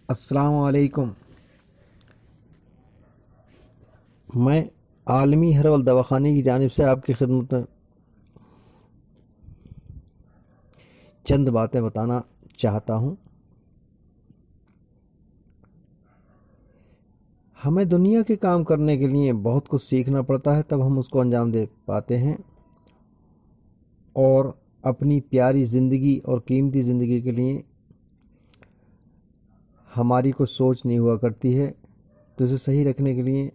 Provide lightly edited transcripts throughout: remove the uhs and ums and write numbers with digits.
السلام علیکم۔ میں عالمی ہربل دواخانے کی جانب سے آپ کی خدمت میں چند باتیں بتانا چاہتا ہوں۔ ہمیں دنیا کے کام کرنے کے لیے بہت کچھ سیکھنا پڑتا ہے، تب ہم اس کو انجام دے پاتے ہیں، اور اپنی پیاری زندگی اور قیمتی زندگی کے لیے ہماری کوئی سوچ نہیں ہوا کرتی ہے، تو اسے صحیح رکھنے کے لیے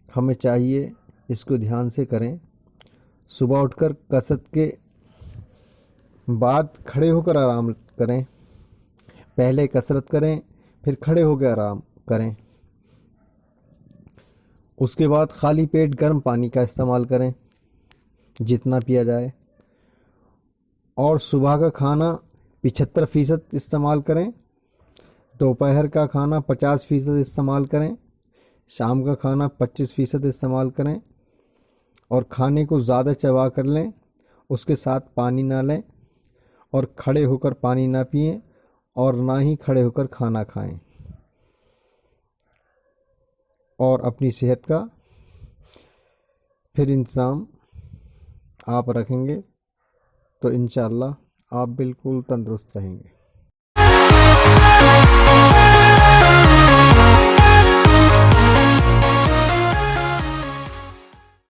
ہمیں چاہیے اس کو دھیان سے کریں۔ صبح اٹھ کر کسرت کے بعد کھڑے ہو کر آرام کریں، پہلے کسرت کریں پھر کھڑے ہو کے آرام کریں، اس کے بعد خالی پیٹ گرم پانی کا استعمال کریں جتنا پیا جائے، اور صبح کا کھانا 75% استعمال کریں، دوپہر کا کھانا 50% استعمال کریں، شام کا کھانا 25% استعمال کریں، اور کھانے کو زیادہ چبا کر لیں، اس کے ساتھ پانی نہ لیں، اور کھڑے ہو کر پانی نہ پئیں، اور نہ ہی کھڑے ہو کر کھانا کھائیں، اور اپنی صحت کا پھر انتظام آپ رکھیں گے تو انشاءاللہ آپ بالکل تندرست رہیں گے۔